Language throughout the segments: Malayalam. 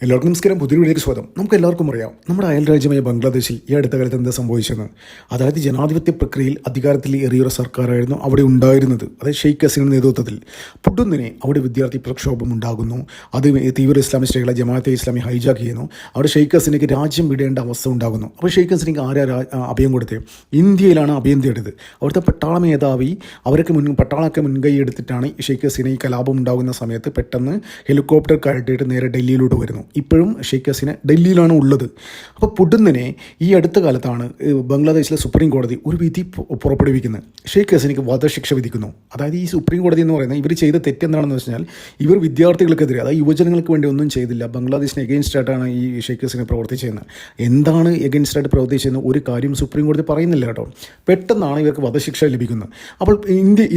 എല്ലാവർക്കും നമസ്കാരം. പുതിയ വീഡിയോയ്ക്ക് സ്വാഗതം. നമുക്ക് എല്ലാവർക്കും അറിയാം, നമ്മുടെ അയൽ രാജ്യമായ ബംഗ്ലാദേശിൽ ഈ അടുത്ത കാലത്ത് എന്താ സംഭവിച്ചെന്ന്. അതായത് ജനാധിപത്യ പ്രക്രിയയിൽ അധികാരത്തിൽ ഏറിയൊരു സർക്കാരായിരുന്നു അവിടെ ഉണ്ടായിരുന്നത്. അതായത് ഷെയ്ഖ് ഹസീനയുടെ നേതൃത്വത്തിൽ പൊടുന്നതിനെ അവിടെ വിദ്യാർത്ഥി പ്രക്ഷോഭം ഉണ്ടാകുന്നു. അത് തീവ്ര ഇസ്ലാമിസ്റ്റുകളെ ജമാഅത്തെ ഇസ്ലാമി ഹൈജാക്ക് ചെയ്യുന്നു. അവിടെ ഷെയ്ഖ് ഹസീനയ്ക്ക് രാജ്യം വിടേണ്ട അവസ്ഥ ഉണ്ടാകുന്നു. അപ്പോൾ ഷെയ്ഖ് ഹസീനയ്ക്ക് അഭയം കൊടുത്തത്? ഇന്ത്യയിലാണ് അഭയം തേടിയത്. അവിടുത്തെ പട്ടാള മേധാവി പട്ടാളമൊക്കെ മുൻകൈ എടുത്തിട്ടാണ് ഷെയ്ഖ് ഹസീന ഈ കലാപം ഉണ്ടാകുന്ന സമയത്ത് പെട്ടെന്ന് ഹെലികോപ്റ്റർ കയറ്റിയിട്ട് നേരെ ഡൽഹിയിലോട്ട് വരുന്നു. ഇപ്പോഴും ഷെയ്ഖ് ഹസീന ഡൽഹിയിലാണ് ഉള്ളത്. അപ്പോൾ പൊടുന്നനെ ഈ അടുത്ത കാലത്താണ് ബംഗ്ലാദേശിലെ സുപ്രീം കോടതി ഒരു വിധി പുറപ്പെടുവിക്കുന്നത്. ഷെയ്ഖ് ഹസീനയ്ക്ക് വധശിക്ഷ വിധിക്കുന്നു. അതായത് ഈ സുപ്രീം കോടതി എന്ന് പറയുന്നത് ഇവർ ചെയ്ത തെറ്റെന്താണെന്ന് വെച്ചാൽ ഇവർ വിദ്യാർത്ഥികൾക്കെതിരെ, അതായത് യുവജനങ്ങൾക്ക് വേണ്ടി ഒന്നും ചെയ്തില്ല. ബംഗ്ലാദേശിന് എഗെയിൻസ്റ്റ് ആയിട്ടാണ് ഈ ഷെയ്ഖ് ഹസീന പ്രവർത്തിച്ചതെന്ന്. എന്താണ് എഗെയിൻസ്റ്റ് ആയിട്ട് പ്രവർത്തിച്ചതെന്ന് ഒരു കാര്യം സുപ്രീം കോടതി പറയുന്നില്ല കേട്ടോ. പെട്ടെന്നാണ് ഇവർക്ക് വധശിക്ഷ ലഭിക്കുന്നത്. അപ്പോൾ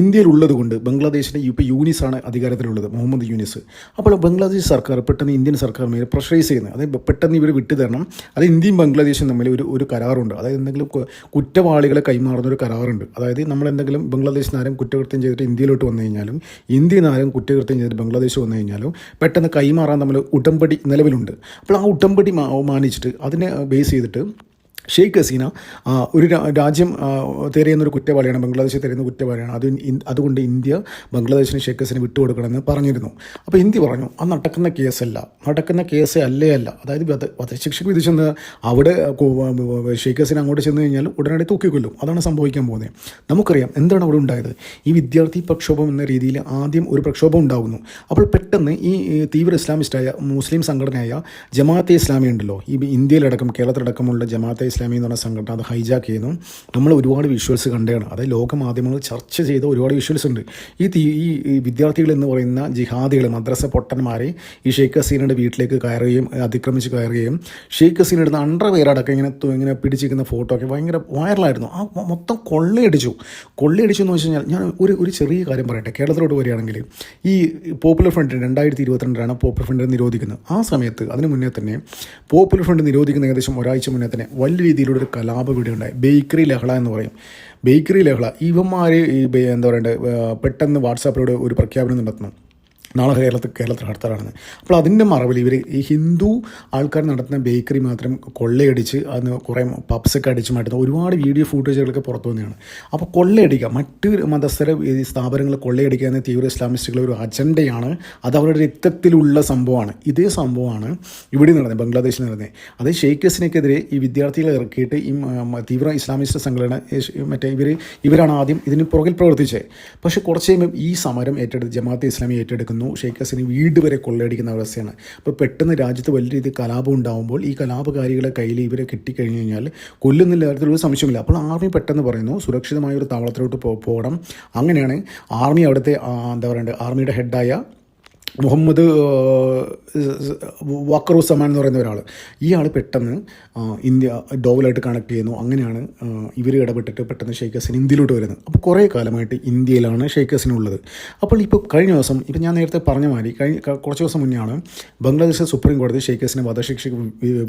ഇന്ത്യയിലുള്ളത് കൊണ്ട് ബംഗ്ലാദേശിലെ ഇപ്പോൾ യൂനിസാണ് അധികാരത്തിലുള്ളത്, മുഹമ്മദ് യൂനിസ്. അപ്പോൾ ബംഗ്ലാദേശ് സർക്കാർ പെട്ടെന്ന് ഇന്ത്യൻ സർക്കാർ മേലെ പ്രഷറൈസ് ചെയ്യുന്നത്, അതായത് പെട്ടെന്ന് ഇവർ വിട്ടു തരണം. അത് ഇന്ത്യയും ബംഗ്ലാദേശും തമ്മിൽ ഒരു കരാറുണ്ട്. അതായത് എന്തെങ്കിലും കുറ്റവാളികളെ കൈമാറുന്ന ഒരു കരാറുണ്ട്. അതായത് നമ്മളെന്തെങ്കിലും ബംഗ്ലാദേശിൽ നിന്ന് ആരും കുറ്റകൃത്യം ചെയ്തിട്ട് ഇന്ത്യയിലോട്ട് വന്നു കഴിഞ്ഞാലും, ഇന്ത്യയിൽ നിന്ന് ആരും കുറ്റകൃത്യം ചെയ്തിട്ട് ബംഗ്ലാദേശ് വന്നു കഴിഞ്ഞാലും പെട്ടെന്ന് കൈമാറാൻ നമ്മൾ ഉടമ്പടി നിലവിലുണ്ട്. അപ്പോൾ ആ ഉടമ്പടി മാനിച്ചിട്ട് അതിനെ ബേസ് ചെയ്തിട്ട് ഷെയ്ഖ് ഹസീന ഒരു രാജ്യം തിരയുന്നൊരു കുറ്റവാളിയാണ്, ബംഗ്ലാദേശിൽ തിരയുന്ന കുറ്റവാളിയാണ്. അതുകൊണ്ട് ഇന്ത്യ ബംഗ്ലാദേശിന് ഷെയ്ഖ് ഹസീന വിട്ടുകൊടുക്കണമെന്ന് പറഞ്ഞിരുന്നു. അപ്പോൾ ഇന്ത്യ പറഞ്ഞു അത് നടക്കുന്ന കേസേ അല്ല. അതായത് വധശിക്ഷയ്ക്ക് വിധിച്ചെന്ന് അവിടെ ഷെയ്ഖ് ഹസീന അങ്ങോട്ട് ചെന്ന് കഴിഞ്ഞാൽ ഉടനടി തൂക്കിക്കൊല്ലും. അതാണ് സംഭവിക്കാൻ പോകുന്നത്. നമുക്കറിയാം എന്താണ് അവിടെ ഉണ്ടായത്. ഈ വിദ്യാർത്ഥി പ്രക്ഷോഭം എന്ന രീതിയിൽ ആദ്യം ഒരു പ്രക്ഷോഭം ഉണ്ടാകുന്നു. അപ്പോൾ പെട്ടെന്ന് ഈ തീവ്ര ഇസ്ലാമിസ്റ്റായ മുസ്ലിം സംഘടനയായ ജമാഅത്തെ ഇസ്ലാമി ഉണ്ടല്ലോ, ഈ ഇന്ത്യയിലടക്കം കേരളത്തിലടക്കമുള്ള ജമാഅത്തെ ഇസ്ലാമി എന്ന് പറഞ്ഞ സംഘടന അത് ഹൈജാക്ക് ചെയ്യുന്നു. നമ്മൾ ഒരുപാട് വിഷ്വൽസ് കണ്ടതാണ്. അതായത് ലോകമാധ്യമങ്ങൾ ചർച്ച ചെയ്ത ഒരുപാട് വിഷ്വൽസ് ഉണ്ട്. ഈ വിദ്യാർത്ഥികൾ എന്ന് പറയുന്ന ജിഹാദികൾ, മദ്രസ പൊട്ടന്മാരെ ഈ ഷെയ്ഖ് ഹസീനയുടെ വീട്ടിലേക്ക് അതിക്രമിച്ച് കയറുകയും ഷെയ്ഖ് ഹസീന ഇടുന്ന അണ്ടർവെയറടക്കം ഇങ്ങനെ പിടിച്ചിരിക്കുന്ന ഫോട്ടോ ഒക്കെ ഭയങ്കര വൈറലായിരുന്നു. ആ മൊത്തം കൊള്ളയടിച്ചു എന്ന് വെച്ച് കഴിഞ്ഞാൽ ഞാൻ ഒരു ചെറിയ കാര്യം പറയട്ടെ. കേരളത്തിലോട്ട് വരികയാണെങ്കിൽ ഈ പോപ്പുലർ ഫ്രണ്ട് 2022 പോപ്പുലർ ഫ്രണ്ട് നിരോധിക്കുന്നത്. ആ സമയത്ത് അതിന് മുന്നേ തന്നെ പോപ്പുലർ ഫ്രണ്ട് നിരോധിക്കുന്ന ഏകദേശം ഒരാഴ്ച മുന്നേ തന്നെ വലിയ രീതിയിലൊരു കലാപ വീഡിയോ ഉണ്ടായി. ബേക്കറി ലഹള എന്ന് പറയും. ബേക്കറി ലഹള ഇവന്മാർ എന്താ പറയണ്ടത്, പെട്ടെന്ന് വാട്സാപ്പിലൂടെ ഒരു പ്രഖ്യാപനം നടത്തുന്നു, നാളെ കേരളത്തിൽ ഹർത്താലാണെന്ന്. അപ്പോൾ അതിൻ്റെ മറവിൽ ഇവർ ഈ ഹിന്ദു ആൾക്കാർ നടത്തുന്ന ബേക്കറി മാത്രം കൊള്ളയടിച്ച് അതിന് കുറേ പബ്സൊക്കെ അടിച്ച് മാറ്റുന്ന ഒരുപാട് വീഡിയോ ഫൂട്ടേജുകളൊക്കെ പുറത്തു വന്നതാണ്. അപ്പോൾ കൊള്ളയടിക്കുക, മറ്റ് മതസ്ഥര സ്ഥാപനങ്ങൾ കൊള്ളയടിക്കുക എന്ന തീവ്ര ഇസ്ലാമിസ്റ്റുകളുടെ ഒരു അജണ്ടയാണ്. അത് അവരുടെ രക്തത്തിലുള്ള സംഭവമാണ്. ഇതേ സംഭവമാണ് ഇവിടെ നടന്നത്, ബംഗ്ലാദേശിൽ നടന്നത്. അത് ഷെയ്ഖ് ഹസീനയ്ക്കെതിരെ ഈ വിദ്യാർത്ഥികളെ ഇറക്കിയിട്ട് ഈ തീവ്ര ഇസ്ലാമിസ്റ്റ് സംഘടന ഇവരാണ് ആദ്യം ഇതിന് പുറകിൽ പ്രവർത്തിച്ചത്. പക്ഷേ കുറച്ച് കഴിയുമ്പോൾ ഈ സമരം ഏറ്റെടുത്ത് ജമാഅത്തെ ഇസ്ലാമി ഏറ്റെടുക്കുന്നു. ഷെയ്ഖ് ഹസീന വീട് വരെ കൊള്ളയടിക്കുന്ന അവസ്ഥയാണ്. അപ്പോൾ പെട്ടെന്ന് രാജ്യത്ത് വലിയ രീതിയിൽ കലാപം ഉണ്ടാകുമ്പോൾ ഈ കലാപകാരികളെ കയ്യിൽ ഇവരെ കിട്ടിക്കഴിഞ്ഞ് കഴിഞ്ഞാൽ കൊല്ലുന്നില്ല കാര്യത്തിലൊരു സംശയമില്ല. അപ്പോൾ ആർമി പെട്ടെന്ന് പറയുന്നു സുരക്ഷിതമായ ഒരു താവളത്തിലോട്ട് പോകണം. അങ്ങനെയാണ് ആർമി അവിടുത്തെ ആർമിയുടെ ഹെഡായ മുഹമ്മദ് വക്കറുസമാൻ എന്ന് പറയുന്ന ഒരാൾ, ഇയാൾ പെട്ടെന്ന് ഇന്ത്യ ഡോവലായിട്ട് കണക്ട് ചെയ്യുന്നു. അങ്ങനെയാണ് ഇവർ ഇടപെട്ടിട്ട് പെട്ടെന്ന് ഷെയ്ഖ് ഹസീന ഇന്ത്യയിലോട്ട് വരുന്നത്. അപ്പോൾ കുറേ കാലമായിട്ട് ഇന്ത്യയിലാണ് ഷെയ്ഖ് ഹസീന ഉള്ളത്. അപ്പോൾ ഇപ്പോൾ കഴിഞ്ഞ ദിവസം ഞാൻ നേരത്തെ പറഞ്ഞ മാതിരി കുറച്ച് ദിവസം മുന്നെയാണ് ബംഗ്ലാദേശ് സുപ്രീം കോടതി ഷെയ്ഖ് ഹസീന വധശിക്ഷ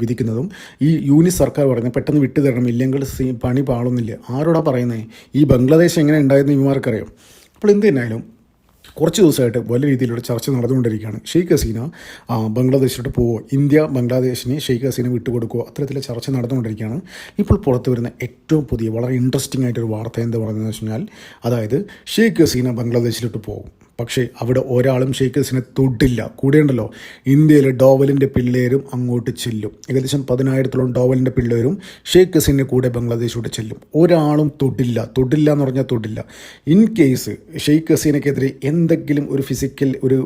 വിധിക്കുന്നതും ഈ യൂനിസ് സർക്കാർ പറയുന്നത് പെട്ടെന്ന് വിട്ടു തരണം, ഇല്ലെങ്കിൽ പണി പാളുന്നില്ല. ആരോടാ പറയുന്നത്? ഈ ബംഗ്ലാദേശ് എങ്ങനെ ഉണ്ടായെന്ന് ഇവന്മാർക്കറിയാം. അപ്പോൾ എന്ത് തന്നെയായാലും കുറച്ച് ദിവസമായിട്ട് വലിയ രീതിയിലുള്ള ചർച്ച നടന്നുകൊണ്ടിരിക്കുകയാണ്. ഷെയ്ഖ് ഹസീന ബംഗ്ലാദേശിലോട്ട് പോവുമോ, ഇന്ത്യ ബംഗ്ലാദേശിനെ ഷെയ്ഖ് ഹസീന വിട്ടുകൊടുക്കുമോ, അത്തരത്തിലുള്ള ചർച്ച നടന്നുകൊണ്ടിരിക്കുകയാണ്. ഇപ്പോൾ പുറത്തു വരുന്ന ഏറ്റവും പുതിയ വളരെ ഇൻട്രസ്റ്റിംഗ് ആയിട്ടൊരു വാർത്ത എന്താ പറയുന്നത് വെച്ച് കഴിഞ്ഞാൽ, അതായത് ഷെയ്ഖ് ഹസീന ബംഗ്ലാദേശിലോട്ട് പോകും. പക്ഷേ അവിടെ ഒരാളും ഷെയ്ഖ് ഹസീനെ തൊട്ടില്ല. കൂടെയുണ്ടല്ലോ ഇന്ത്യയിലെ ഡോവലിൻ്റെ പിള്ളേരും അങ്ങോട്ട് ചെല്ലും. ഏകദേശം 10,000-ഓളം ഡോവലിൻ്റെ പിള്ളേരും ഷെയ്ഖ് ഹസീൻ്റെ കൂടെ ബംഗ്ലാദേശോട്ട് ചെല്ലും. ഒരാളും തൊട്ടില്ല എന്ന് പറഞ്ഞാൽ തൊട്ടില്ല. ഇൻ കേസ് ഷെയ്ഖ് ഹസീനയ്ക്കെതിരെ എന്തെങ്കിലും ഒരു ഫിസിക്കൽ ഒരു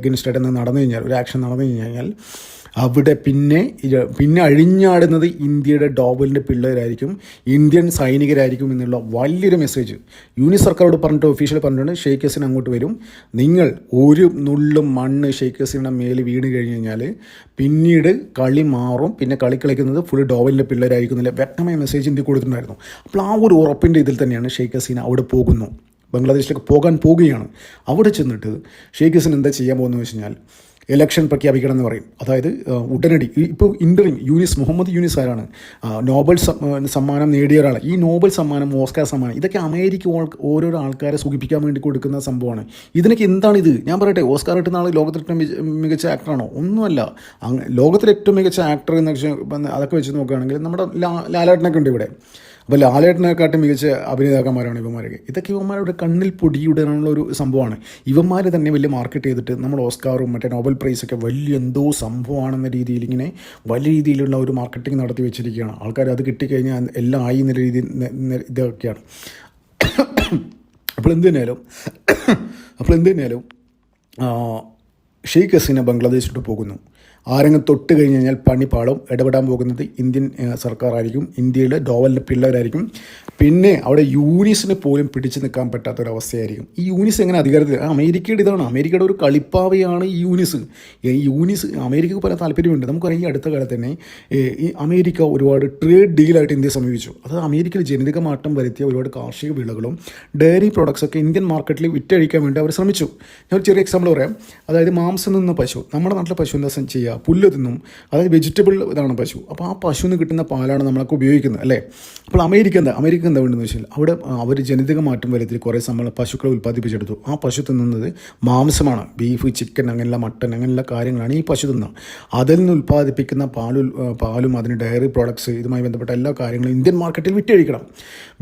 എഗൻസ്റ്റ് ആയിട്ട് നടന്നു കഴിഞ്ഞാൽ, ഒരു ആക്ഷൻ നടന്നു കഴിഞ്ഞാൽ അവിടെ പിന്നെ അഴിഞ്ഞാടുന്നത് ഇന്ത്യയുടെ ഡോവലിൻ്റെ പിള്ളേരായിരിക്കും, ഇന്ത്യൻ സൈനികരായിരിക്കും എന്നുള്ള വലിയൊരു മെസ്സേജ് യൂനിസ് സർക്കാരോട് ഒഫീഷ്യൽ പറഞ്ഞിട്ടുണ്ട്. ഷെയ്ഖ് ഹസീന അങ്ങോട്ട് വരും, നിങ്ങൾ ഒരു നുള്ളും മണ്ണ് ഷെയ്ഖ് ഹസീനയുടെ മേൽ വീണ് കഴിഞ്ഞ് കഴിഞ്ഞാൽ പിന്നീട് കളി മാറും, പിന്നെ കളിക്കുന്നത് ഫുൾ ഡോവലിൻ്റെ പിള്ളേരായിരിക്കും എന്നുള്ള വ്യക്തമായ മെസ്സേജ് ഇന്ത്യ കൊടുത്തിട്ടുണ്ടായിരുന്നു. അപ്പോൾ ആ ഒരു ഉറപ്പിൻ്റെ ഇതിൽ തന്നെയാണ് ഷെയ്ഖ് ഹസീന അവിടെ ബംഗ്ലാദേശിലേക്ക് പോകാൻ പോവുകയാണ്. അവിടെ ചെന്നിട്ട് ഷെയ്ഖ് ഹസീന എന്താ ചെയ്യാൻ പോകുന്നത് വെച്ച് കഴിഞ്ഞാൽ, ഇലക്ഷൻ പ്രഖ്യാപിക്കണം എന്ന് പറയും. അതായത് ഉടനടി ഇപ്പോൾ ഇൻ്ററിം മുഹമ്മദ് യൂനിസ് ആരാണ്? നോബൽ സമ്മാനം നേടിയ ഒരാൾ. ഈ നോബൽ സമ്മാനം, ഓസ്കാർ സമ്മാനം, ഇതൊക്കെ അമേരിക്ക ഓരോരോ ആൾക്കാരെ സൂചിപ്പിക്കാൻ വേണ്ടി കൊടുക്കുന്ന സംഭവമാണ്. ഇതിനൊക്കെ എന്താണിത്? ഞാൻ പറയട്ടെ, ഓസ്കാർ കിട്ടുന്ന ആൾ ലോകത്തിലെ ഏറ്റവും മികച്ച ആക്ടറാണോ? ഒന്നുമല്ല. ലോകത്തിലെ ഏറ്റവും മികച്ച ആക്ടർ എന്ന് വെച്ചാൽ അതൊക്കെ വെച്ച് നോക്കുകയാണെങ്കിൽ നമ്മുടെ ലാലേട്ടനൊക്കെ ഉണ്ട് ഇവിടെ. അപ്പോൾ ലാലേട്ടനെക്കാട്ടും മികച്ച അഭിനേതാക്കന്മാരാണ് ഇവന്മാരൊക്കെ. ഇതൊക്കെ ഇവന്മാരുടെ കണ്ണിൽ പൊടിയിടാനുള്ള ഒരു സംഭവമാണ്. ഇവന്മാർ തന്നെ വലിയ മാർക്കറ്റ് ചെയ്തിട്ട് നമ്മൾ ഓസ്കാറും മറ്റേ നോബൽ പ്രൈസൊക്കെ വലിയ എന്തോ സംഭവമാണെന്ന രീതിയിൽ ഇങ്ങനെ വലിയ രീതിയിലുള്ള ഒരു മാർക്കറ്റിംഗ് നടത്തി വെച്ചിരിക്കുകയാണ്. ആൾക്കാർ അത് കിട്ടിക്കഴിഞ്ഞാൽ എല്ലാം ആയി എന്ന രീതിയിൽ ഇതൊക്കെയാണ്. അപ്പോൾ എന്ത് തന്നെയാലും ഷെയ്ഖ് ഹസീന ബംഗ്ലാദേശിലോട്ട് പോകുന്നു. ആരെങ്കിലും തൊട്ട് കഴിഞ്ഞ് കഴിഞ്ഞാൽ പണിപ്പാളും. ഇടപെടാൻ പോകുന്നത് ഇന്ത്യൻ സർക്കാരായിരിക്കും, ഇന്ത്യയിലെ ഡോവലിൻ്റെ പിള്ളേരായിരിക്കും. പിന്നെ അവിടെ യൂനിസിന് പോലും പിടിച്ചു നിൽക്കാൻ പറ്റാത്തൊരവസ്ഥയായിരിക്കും. ഈ യൂനിസ് എങ്ങനെ അധികാരത്തിൽ? അമേരിക്കയുടെ ഇതാണ്, അമേരിക്കയുടെ ഒരു കളിപ്പാവയാണ് ഈ യൂനിസ്. അമേരിക്കക്ക് പല താല്പര്യമുണ്ട്. നമുക്കറിയാം, ഈ അടുത്ത കാലത്ത് തന്നെ ഈ അമേരിക്ക ഒരുപാട് ട്രേഡ് ഡീലായിട്ട് ഇന്ത്യയെ സമീപിച്ചു. അത് അമേരിക്കയിൽ ജനിതക മാറ്റം വരുത്തിയ ഒരുപാട് കാർഷിക വിളകളും ഡയറി പ്രോഡക്ട്സൊക്കെ ഇന്ത്യൻ മാർക്കറ്റിൽ വിറ്റഴിക്കാൻ വേണ്ടി അവർ ശ്രമിച്ചു. ഞാൻ ഒരു ചെറിയ എക്സാമ്പിൾ പറയാം. അതായത് മാംസം നിന്ന പശു, നമ്മുടെ നാട്ടിലെ പശു എന്താ ചെയ്യുക? പുല്ല് തിന്നും. അതായത് വെജിറ്റബിൾ ഇതാണ് പശു. അപ്പോൾ ആ പശുവിൽ നിന്ന് കിട്ടുന്ന പാലാണ് നമ്മളൊക്കെ ഉപയോഗിക്കുന്നത്, അല്ലേ? അപ്പോൾ അമേരിക്ക എന്താ വേണ്ടതെന്ന് വെച്ചാൽ അവിടെ അവർ ജനിതക മാറ്റം വരുത്തി കുറേ പശുക്കളെ ഉൽപ്പാദിപ്പിച്ചെടുത്തു. ആ പശു തിന്നുന്നത് മാംസമാണ്. ബീഫ്, ചിക്കൻ, അങ്ങനെയുള്ള മട്ടൻ, അങ്ങനെയുള്ള കാര്യങ്ങളാണ് ഈ പശു തിന്നുക. അതിൽ നിന്ന് ഉൽപ്പാദിപ്പിക്കുന്ന പാലും അതിന് ഡയറി പ്രോഡക്ട്സ്, ഇതുമായി ബന്ധപ്പെട്ട എല്ലാ കാര്യങ്ങളും ഇന്ത്യൻ മാർക്കറ്റിൽ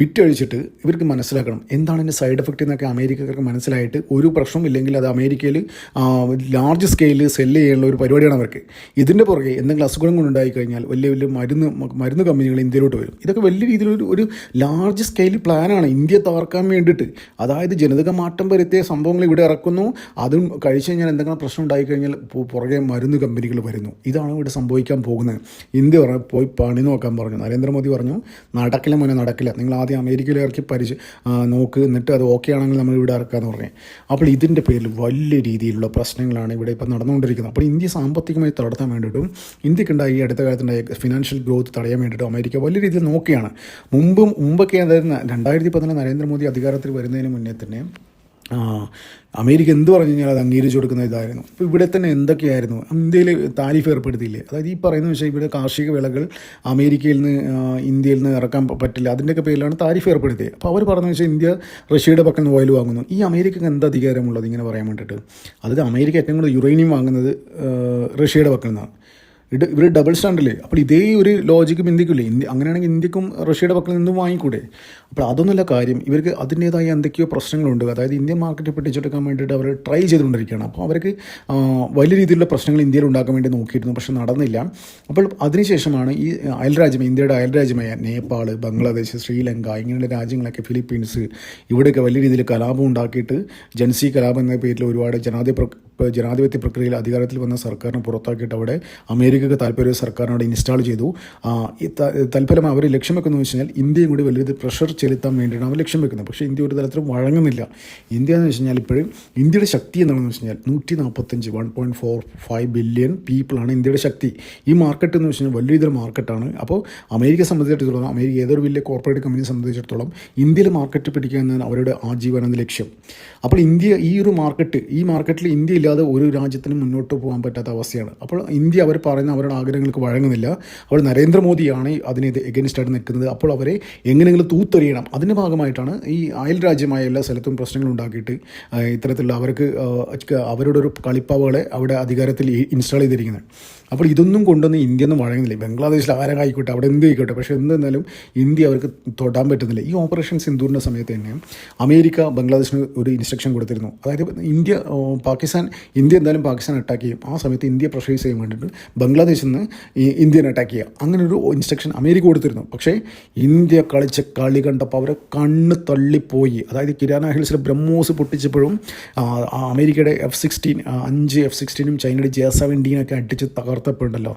വിറ്റഴിച്ചിട്ട് ഇവർക്ക് മനസ്സിലാക്കണം എന്താണ് ഇതിൻ്റെ സൈഡ് എഫക്റ്റ് എന്നൊക്കെ അമേരിക്കക്കാർക്ക് മനസ്സിലായിട്ട് ഒരു പ്രശ്നം ഇല്ലെങ്കിൽ അത് അമേരിക്കയിൽ ലാർജ് സ്കെയിലിൽ സെല്ല് ചെയ്യാനുള്ള ഒരു പരിപാടിയാണ് അവർക്ക്. ഇതിൻ്റെ പുറകെ എന്തെങ്കിലും അസുഖങ്ങൾ ഉണ്ടായിക്കഴിഞ്ഞാൽ വലിയ വലിയ മരുന്ന് കമ്പനികൾ ഇന്ത്യയിലോട്ട് വരും. ഇതൊക്കെ വലിയ രീതിയിലൊരു ഒരു ലാർജ് സ്കെയിൽ പ്ലാനാണ് ഇന്ത്യ തകർക്കാൻ വേണ്ടിയിട്ട്. അതായത് ജനിതക മാറ്റം വരുത്തിയ സംഭവങ്ങൾ ഇവിടെ ഇറക്കുന്നു, അതും കഴിച്ചു കഴിഞ്ഞാൽ എന്തെങ്കിലും പ്രശ്നം ഉണ്ടായിക്കഴിഞ്ഞാൽ പുറകെ മരുന്ന് കമ്പനികൾ വരുന്നു. ഇതാണ് ഇവിടെ സംഭവിക്കാൻ പോകുന്നത്. ഇന്ത്യ പോയി പണി നോക്കാൻ പറഞ്ഞു. നരേന്ദ്രമോദി പറഞ്ഞു, നടക്കില്ല, നിങ്ങൾ ആദ്യം അമേരിക്കയിൽ ഇറക്കി നോക്ക്, എന്നിട്ട് അത് ഓക്കെ ആണെങ്കിൽ നമ്മൾ ഇവിടെ ഇറക്കാമെന്ന് പറഞ്ഞു. അപ്പോൾ ഇതിൻ്റെ പേരിൽ വലിയ രീതിയിലുള്ള പ്രശ്നങ്ങളാണ് ഇവിടെ ഇപ്പം നടന്നുകൊണ്ടിരിക്കുന്നത്. അപ്പോൾ ഇന്ത്യ സാമ്പത്തികമായി തളർത്താൻ വേണ്ടിയിട്ടും ഇന്ത്യക്കുണ്ടായി ഈ അടുത്ത കാലത്തുണ്ടായ ഫിനാൻഷ്യൽ ഗ്രോത്ത് തടയാൻ വേണ്ടിയിട്ടും അമേരിക്ക വലിയ രീതിയിൽ നോക്കുകയാണ്. മുമ്പൊക്കെ അതായത് 2014 നരേന്ദ്രമോദി അധികാരത്തിൽ വരുന്നതിന് മുന്നേ തന്നെ അമേരിക്ക എന്ത് പറഞ്ഞു കഴിഞ്ഞാൽ അത് അംഗീകരിച്ചു കൊടുക്കുന്ന ഇതായിരുന്നു. ഇപ്പോൾ ഇവിടെ തന്നെ എന്തൊക്കെയായിരുന്നു? ഇന്ത്യയിൽ താരിഫ് ഏർപ്പെടുത്തിയില്ലേ? അതായത് ഈ പറയുന്ന വെച്ചാൽ ഇവിടെ കാർഷിക വിളകൾ ഇന്ത്യയിൽ നിന്ന് ഇറക്കാൻ പറ്റില്ല, അതിൻ്റെയൊക്കെ പേരിലാണ് താരിഫ് ഏർപ്പെടുത്തിയത്. അപ്പോൾ അവർ പറഞ്ഞു വെച്ചാൽ ഇന്ത്യ റഷ്യയുടെ പക്കൽ നിന്ന് ഓയിൽ വാങ്ങുന്നു. ഈ അമേരിക്കക്ക് എന്ത് അധികാരമുള്ളത് ഇങ്ങനെ പറയാൻ വേണ്ടിയിട്ട്? അതായത് അമേരിക്ക ഏറ്റവും കൂടുതൽ യുറേനിയം വാങ്ങുന്നത് റഷ്യയുടെ പക്കൽ നിന്നാണ്. ഇവർ ഡബിൾ സ്റ്റാൻഡല്ലേ? അപ്പോൾ ഇതേ ഒരു ലോജിക്കും ഇന്ത്യക്കില്ലേ? അങ്ങനെയാണെങ്കിൽ ഇന്ത്യക്കും റഷ്യയുടെ പക്കൽ നിന്നും വാങ്ങിക്കൂടെ? അപ്പോൾ അതൊന്നുമല്ല കാര്യം. ഇവർക്ക് അതിൻ്റേതായ എന്തൊക്കെയോ പ്രശ്നങ്ങളുണ്ട്. അതായത് ഇന്ത്യൻ മാർക്കറ്റ് പിടിച്ചെടുക്കാൻ വേണ്ടിയിട്ട് അവർ ട്രൈ ചെയ്തുകൊണ്ടിരിക്കുകയാണ്. അപ്പോൾ അവർക്ക് വലിയ രീതിയിലുള്ള പ്രശ്നങ്ങൾ ഇന്ത്യയിൽ ഉണ്ടാക്കാൻ വേണ്ടി നോക്കിയിരുന്നു, പക്ഷെ നടന്നില്ല. അപ്പോൾ അതിനുശേഷമാണ് ഈ ഇന്ത്യയുടെ അയൽരാജ്യമായ നേപ്പാൾ, ബംഗ്ലാദേശ്, ശ്രീലങ്ക, ഇങ്ങനെയുള്ള രാജ്യങ്ങളൊക്കെ, ഫിലിപ്പീൻസ്, ഇവിടെയൊക്കെ വലിയ രീതിയിൽ കലാപം ഉണ്ടാക്കിയിട്ട് ജൻസി കലാപം എന്ന പേരിൽ ഒരുപാട് ജനാധിപത്യ പ്രക്രിയയിൽ അധികാരത്തിൽ വന്ന സർക്കാരിനെ പുറത്താക്കിയിട്ട് അവിടെ അമേരിക്കക്ക് താല്പര്യ സർക്കാരിനോട് ഇൻസ്റ്റാൾ ചെയ്തു. തൽഫലം അവർ ലക്ഷ്യം വെക്കുന്നത് വെച്ച് കഴിഞ്ഞാൽ ഇന്ത്യയും കൂടി വലിയ രീതിയിൽ പ്രഷർ ചെലുത്താൻ വേണ്ടിയിട്ടാണ് അവർ ലക്ഷ്യം വെക്കുന്നത്. പക്ഷേ ഇന്ത്യ ഒരു തരത്തിലും വഴങ്ങുന്നില്ല. ഇന്ത്യ എന്ന് വെച്ച് കഴിഞ്ഞാൽ ഇപ്പോഴും ഇന്ത്യയുടെ ശക്തി എന്താണെന്ന് വെച്ച് കഴിഞ്ഞാൽ 145 ബില്യൺ പീപ്പിളാണ് ഇന്ത്യയുടെ ശക്തി. ഈ മാർക്കറ്റ് എന്ന് വെച്ച് കഴിഞ്ഞാൽ വലിയ രീതിയിൽ മാർക്കറ്റാണ്. അപ്പോൾ അമേരിക്കയെ സംബന്ധിച്ചിടത്തോളം, അമേരിക്ക ഏതൊരു വലിയ കോർപ്പറേറ്റ് കമ്പനിയെ സംബന്ധിച്ചിടത്തോളം ഇന്ത്യയിൽ മാർക്കറ്റ് പിടിക്കുക എന്നതാണ് അവരുടെ ആജീവനാന്ത ലക്ഷ്യം. അപ്പോൾ ഈ മാർക്കറ്റിൽ ഇന്ത്യ ഇല്ലാതെ ഒരു രാജ്യത്തിനും മുന്നോട്ട് പോകാൻ പറ്റാത്ത അവസ്ഥയാണ്. അപ്പോൾ ഇന്ത്യ അവർ പറയുന്ന അവരുടെ ആഗ്രഹങ്ങൾക്ക് വഴങ്ങുന്നില്ല. അപ്പോൾ നരേന്ദ്രമോദിയാണ് അതിന് എഗൈൻസ്റ്റായിട്ട് നിൽക്കുന്നത്. അപ്പോൾ അവരെ എങ്ങനെയെങ്കിലും തൂത്തെറിയണം. അതിൻ്റെ ഭാഗമായിട്ടാണ് ഈ അയൽ രാജ്യമായ എല്ലാ സ്ഥലത്തും പ്രശ്നങ്ങൾ ഉണ്ടാക്കിയിട്ട് ഇത്തരത്തിലുള്ള അവരുടെ ഒരു കളിപ്പാവകളെ അവിടെ അധികാരത്തിൽ ഇൻസ്റ്റാൾ ചെയ്തിരിക്കുന്നത്. അപ്പോൾ ഇതൊന്നും കൊണ്ടൊന്നും ഇന്ത്യ ഒന്നും വഴങ്ങുന്നില്ല. ബംഗ്ലാദേശിൽ ആരായിക്കോട്ടെ, അവിടെ എന്ത് ആയിക്കോട്ടെ, പക്ഷേ എന്തെന്നാലും ഇന്ത്യ അവർക്ക് തൊടാൻ പറ്റുന്നില്ല. ഈ ഓപ്പറേഷൻ സിന്ദൂറിൻ്റെ സമയത്ത് തന്നെ അമേരിക്ക ബംഗ്ലാദേശിന് ഒരു ഇൻസ്ട്രക്ഷൻ കൊടുത്തിരുന്നു. അതായത് ഇന്ത്യ എന്തായാലും പാകിസ്ഥാൻ അറ്റാക്ക് ചെയ്യും. ആ സമയത്ത് ഇന്ത്യ പ്രഷറൈസ് ചെയ്യാൻ വേണ്ടിയിട്ട് ബംഗ്ലാദേശിൽ നിന്ന് ഇന്ത്യനെ അറ്റാക്ക് ചെയ്യുക, അങ്ങനെ ഒരു ഇൻസ്ട്രക്ഷൻ അമേരിക്ക കൊടുത്തിരുന്നു. പക്ഷേ ഇന്ത്യ കളിച്ച കളി കണ്ടപ്പോൾ അവരെ കണ്ണ് തള്ളിപ്പോയി. അതായത് കിരാന ഹിൽസിലെ ബ്രഹ്മോസ് പൊട്ടിച്ചപ്പോഴും അമേരിക്കയുടെ F-16 F-16 ചൈനയുടെ J-17 അടിച്ച് തകർത്തപ്പോഴുണ്ടല്ലോ,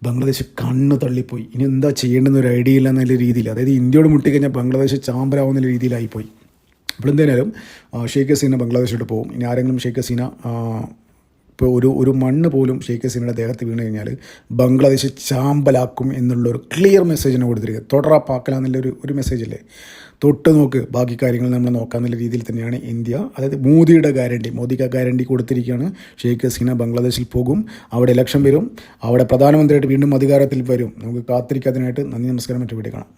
ബംഗ്ലാദേശ് കണ്ണ് തള്ളിപ്പോയി. ഇനി എന്താ ചെയ്യേണ്ടെന്നൊരു ഐഡിയ ഇല്ല എന്നുള്ള രീതിയിൽ, അതായത് ഇന്ത്യയോട് മുട്ടിക്കഴിഞ്ഞാൽ ബംഗ്ലാദേശ് ചാമ്പലാവുന്ന രീതിയിലായിപ്പോയി. അപ്പോൾ എന്തായാലും ഷെയ്ഖ് ഹസീന ബംഗ്ലാദേശോട്ട് പോകും. ഇനി ആരെങ്കിലും ഷെയ്ഖ് ഹസീന ഇപ്പോൾ ഒരു മണ്ണ് പോലും ഷെയ്ഖ് ഹസീനയുടെ ദേഹത്ത് വീണ് കഴിഞ്ഞാൽ ബംഗ്ലാദേശ് ചാമ്പലാക്കും എന്നുള്ളൊരു ക്ലിയർ മെസ്സേജിനെ കൊടുത്തിരിക്കുക. തുടറാ പാക്കല ഒരു മെസ്സേജല്ലേ. തൊട്ട് നോക്ക്, ബാക്കി കാര്യങ്ങൾ നമ്മൾ നോക്കാമെന്നുള്ള രീതിയിൽ തന്നെയാണ് ഇന്ത്യ, അതായത് മോദിക്ക് ഗ്യാരണ്ടി കൊടുത്തിരിക്കുകയാണ്. ഷെയ്ഖ് ഹസീന ബംഗ്ലാദേശിൽ പോകും, അവിടെ ഇലക്ഷൻ വരും, അവിടെ പ്രധാനമന്ത്രിയായിട്ട് വീണ്ടും അധികാരത്തിൽ വരും. നമുക്ക് കാത്തിരിക്കാതിനായിട്ട്. നന്ദി, നമസ്കാരം. മറ്റു വീഡിയോ കാണാം.